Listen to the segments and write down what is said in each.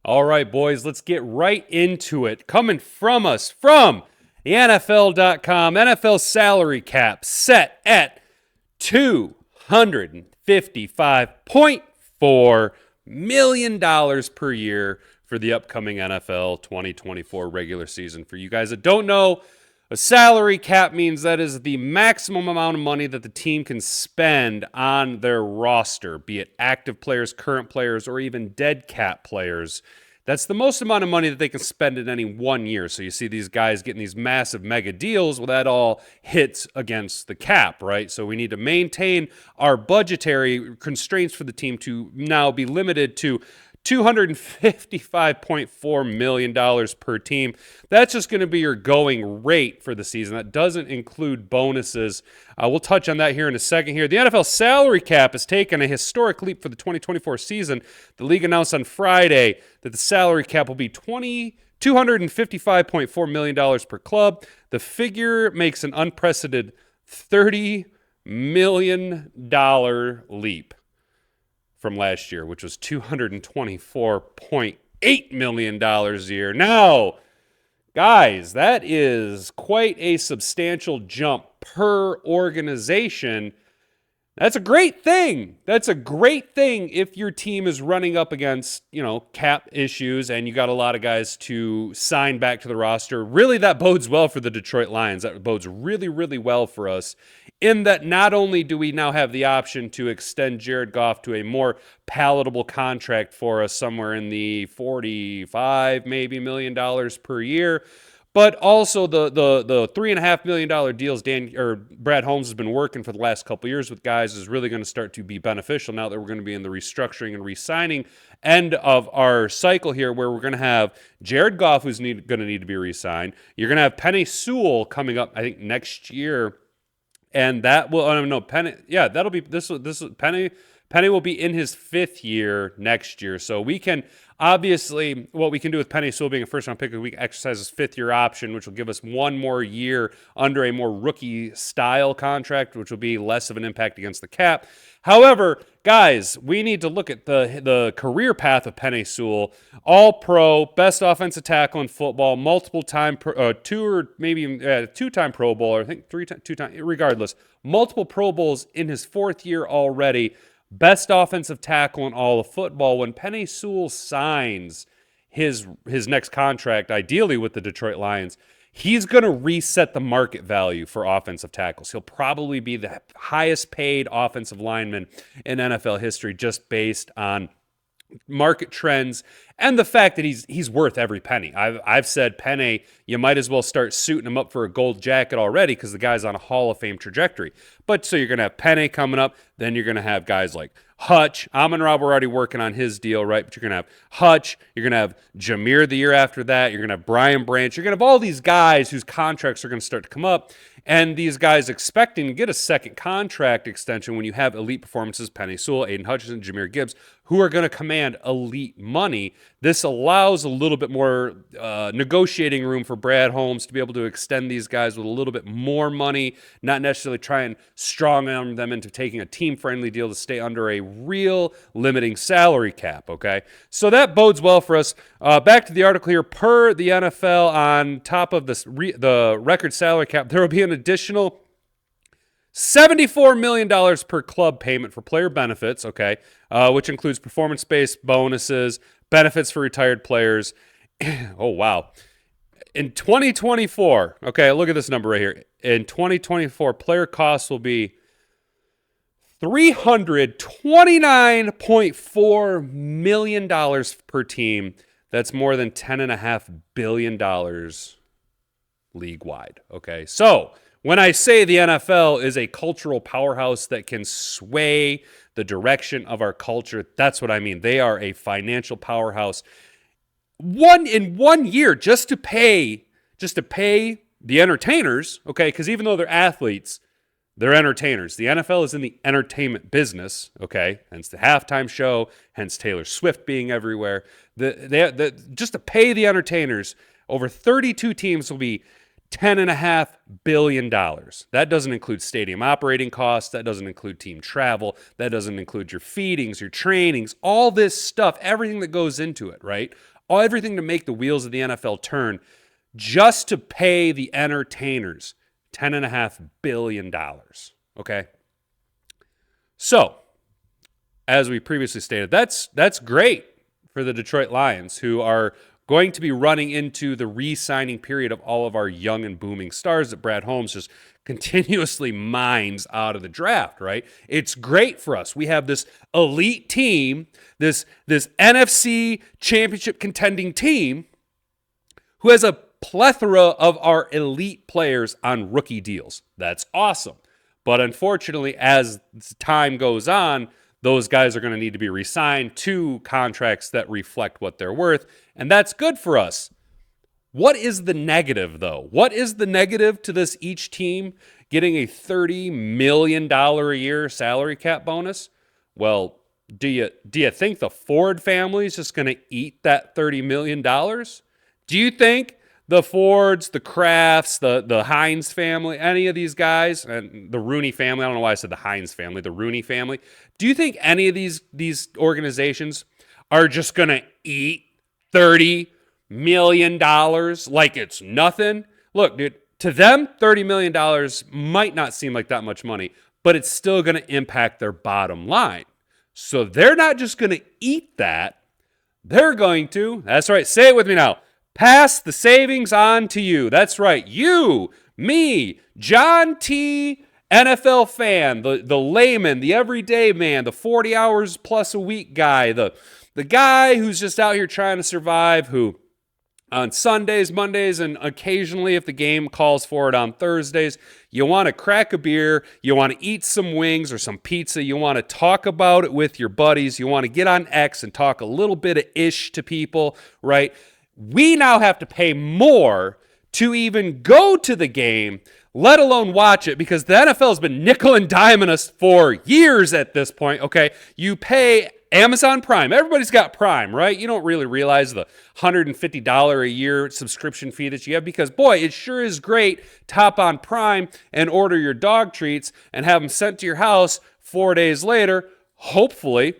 All right, boys, let's get right into it. Coming from us from the NFL.com, NFL salary cap set at $255.4 million per year for the upcoming NFL 2024 regular season. For you guys that don't know, a salary cap means that is the maximum amount of money that the team can spend on their roster, be it active players, current players, or even dead cap players. That's the most amount of money that they can spend in any 1 year. So you see these guys getting these massive mega deals. Well, that all hits against the cap, right? So we need to maintain our budgetary constraints for the team to now be limited to $255.4 million per team. That's just going to be your going rate for the season. That doesn't include bonuses. We'll touch on that here in a second here. The NFL salary cap has taken a historic leap for the 2024 season. The league announced on Friday that the salary cap will be $255.4 million per club. The figure makes an unprecedented $30 million leap from last year, which was $224.8 million a year. Now, guys, that is quite a substantial jump per organization. That's a great thing. That's a great thing if your team is running up against, cap issues and you got a lot of guys to sign back to the roster. Really, that bodes well for the Detroit Lions. That bodes really, really well for us in that not only do we now have the option to extend Jared Goff to a more palatable contract for us somewhere in the $45 million per year, but also the $3.5 million deals Brad Holmes has been working for the last couple of years with guys is really going to start to be beneficial now that we're going to be in the restructuring and re-signing end of our cycle here, where we're going to have Jared Goff, who's going to need to be re-signed. You're going to have Penei Sewell coming up, I think, next year, and that will Penei will be in his fifth year next year. So we can obviously, what we can do with Penei Sewell being a first-round pick, we can exercise his fifth-year option, which will give us one more year under a more rookie-style contract, which will be less of an impact against the cap. However, guys, we need to look at the career path of Penei Sewell. All-pro, best offensive tackle in football, multiple-time, two-time Pro Bowler, I think two-time, regardless, multiple Pro Bowls in his fourth year already. Best offensive tackle in all of football. When Penei Sewell signs his next contract, ideally with the Detroit Lions, he's going to reset the market value for offensive tackles. He'll probably be the highest paid offensive lineman in NFL history just based on market trends and the fact that he's worth every penny. I've said, Penei, you might as well start suiting him up for a gold jacket already because the guy's on a Hall of Fame trajectory. But so you're going to have Penei coming up, then you're going to have guys like Hutch. Amon-Ra, we're already working on his deal, right? But you're going to have Hutch. You're going to have Jameer the year after that. You're going to have Brian Branch. You're going to have all these guys whose contracts are going to start to come up. And these guys expecting to get a second contract extension when you have elite performances, Penei Sewell, Aiden Hutchinson, Jameer Gibbs, who are going to command elite money. This allows a little bit more negotiating room for Brad Holmes to be able to extend these guys with a little bit more money, not necessarily try and strong arm them into taking a team-friendly deal to stay under a real limiting salary cap, okay? So that bodes well for us. Back to the article here. Per the NFL, on top of the record salary cap, there will be an additional $74 million per club payment for player benefits, okay, which includes performance-based bonuses, benefits for retired players. Oh, wow. In 2024, okay, look at this number right here. In 2024, player costs will be $329.4 million per team. That's more than $10.5 billion league-wide, okay? So when I say the NFL is a cultural powerhouse that can sway the direction of our culture, that's what I mean. They are a financial powerhouse. In 1 year, just to pay the entertainers, okay, because even though they're athletes, they're entertainers. The NFL is in the entertainment business, okay, hence the halftime show, hence Taylor Swift being everywhere. Just to pay the entertainers, over 32 teams will be $10.5 billion. That doesn't include stadium operating costs. That doesn't include team travel. That doesn't include your feedings, your trainings, all this stuff, everything that goes into it, right? everything to make the wheels of the NFL turn just to pay the entertainers $10.5 billion. Okay? So, as we previously stated, that's great for the Detroit Lions, who are going to be running into the re-signing period of all of our young and booming stars that Brad Holmes just continuously mines out of the draft, right? It's great for us. We have this elite team, this NFC championship contending team who has a plethora of our elite players on rookie deals. That's awesome. But unfortunately, as time goes on, those guys are going to need to be re-signed to contracts that reflect what they're worth, and that's good for us. What is the negative, though? What is the negative to this each team getting a $30 million a year salary cap bonus? Well, do you think the Ford family is just going to eat that $30 million? Do you think the Fords, the Krafts, the Hines family, any of these guys, and the Rooney family, I don't know why I said the Hines family, the Rooney family, do you think any of these organizations are just going to eat $30 million like it's nothing? Look, dude, to them, $30 million might not seem like that much money, but it's still going to impact their bottom line. So they're not just going to eat that. They're going to, that's right, say it with me now, pass the savings on to you. That's right, you, me, John T., NFL fan, the layman, the everyday man, the 40 hours plus a week guy, the guy who's just out here trying to survive, who on Sundays, Mondays, and occasionally if the game calls for it on Thursdays, you want to crack a beer, you want to eat some wings or some pizza, you want to talk about it with your buddies, you want to get on X and talk a little bit of ish to people, right? We now have to pay more to even go to the game, let alone watch it, because the NFL has been nickel and diming us for years at this point, okay? You pay Amazon Prime. Everybody's got Prime, right? You don't really realize the $150 a year subscription fee that you have because, boy, it sure is great to hop on Prime and order your dog treats and have them sent to your house 4 days later, hopefully.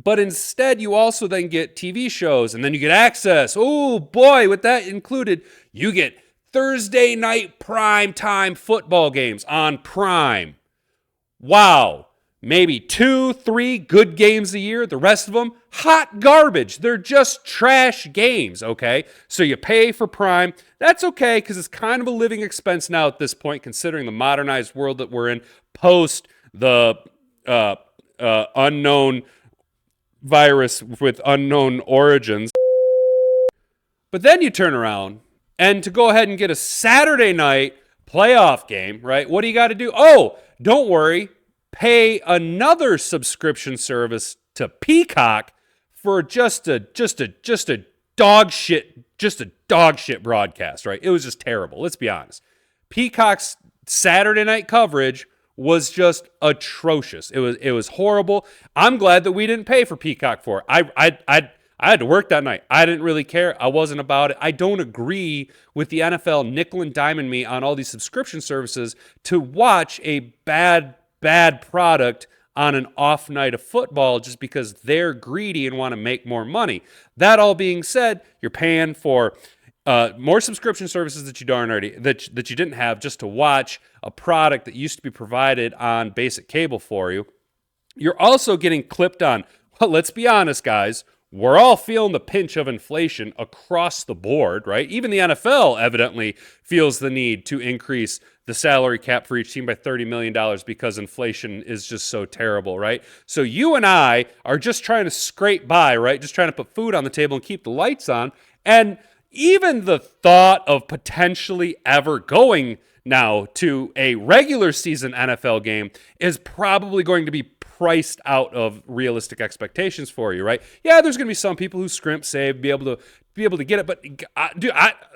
But instead, you also then get TV shows, and then you get access. Oh, boy, with that included, you get Thursday night prime time football games on Prime. Wow. Maybe 2-3 good games a year. The rest of them, hot garbage. They're just trash games, okay? So you pay for Prime. That's okay because it's kind of a living expense now at this point, considering the modernized world that we're in post the unknown virus with unknown origins. But then you turn around and to go ahead and get a Saturday night playoff game, right? What do you got to do? Oh, don't worry. Pay another subscription service to Peacock for just a dog shit broadcast, right? It was just terrible. Let's be honest. Peacock's Saturday night coverage was just atrocious. It was horrible. I'm glad that we didn't pay for Peacock for it. I had to work that night. I didn't really care. I wasn't about it. I don't agree with the NFL nickel and diming me on all these subscription services to watch a bad product on an off night of football just because they're greedy and want to make more money. That all being said, you're paying for more subscription services that you that you didn't have just to watch a product that used to be provided on basic cable for you. You're also getting clipped on, well, let's be honest, guys. We're all feeling the pinch of inflation across the board, right? Even the NFL evidently feels the need to increase the salary cap for each team by $30 million because inflation is just so terrible, right? So you and I are just trying to scrape by, right? Just trying to put food on the table and keep the lights on. And even the thought of potentially ever going now to a regular season NFL game is probably going to be priced out of realistic expectations for you, right? Yeah, there's going to be some people who scrimp, save, be able to get it, but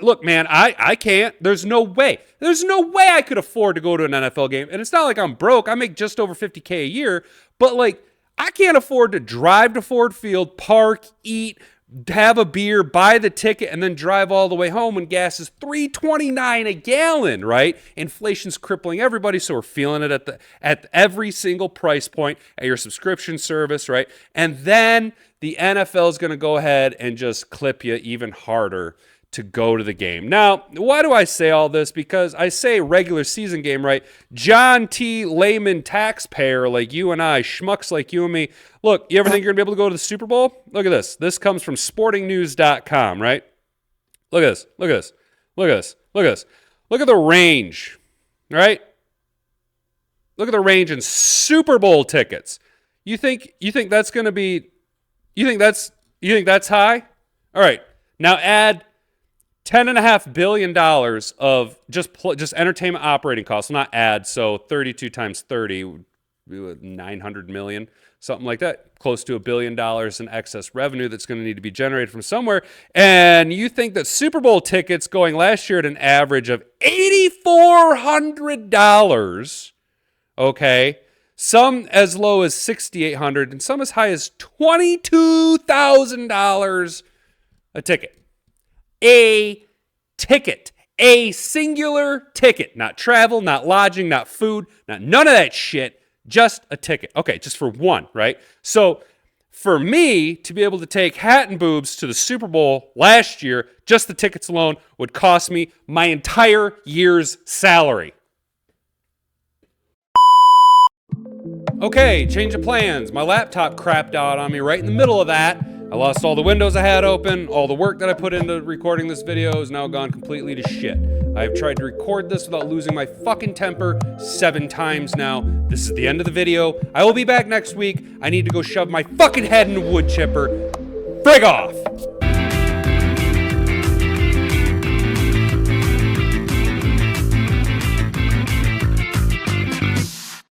look, man, I can't. There's no way I could afford to go to an NFL game, and it's not like I'm broke. I make just over $50K a year, but like I can't afford to drive to Ford Field, park, eat, have a beer, buy the ticket, and then drive all the way home when gas is $3.29 a gallon, right? Inflation's crippling everybody, so we're feeling it at every single price point at your subscription service, right? And then the NFL is going to go ahead and just clip you even harder to go to the game. Now, why do I say all this? Because I say regular season game, right? John T. layman taxpayer like you and I, schmucks like you and me. Look, you ever think you're going to be able to go to the Super Bowl? Look at this. This comes from sportingnews.com, right? Look at this. Look at this. Look at this. Look at this. Look at the range, right? Look at the range in Super Bowl tickets. You think that's going to be, you think that's high? All right. Now add $10.5 billion of just entertainment operating costs, not ads. So 32 times 30, 900 million, something like that. Close to $1 billion in excess revenue that's going to need to be generated from somewhere. And you think that Super Bowl tickets going last year at an average of $8,400, okay, some as low as $6,800 and some as high as $22,000 a ticket. A ticket, a singular ticket, not travel, not lodging, not food, not none of that shit, just a ticket. Okay, just for one, right? So for me to be able to take Hat and Boobs to the Super Bowl last year, just the tickets alone would cost me my entire year's salary. Okay, change of plans. My laptop crapped out on me right in the middle of that. I lost all the windows I had open. All the work that I put into recording this video is now gone completely to shit. I've tried to record this without losing my fucking temper 7 times now. This is the end of the video. I will be back next week. I need to go shove my fucking head in a wood chipper. Frig off!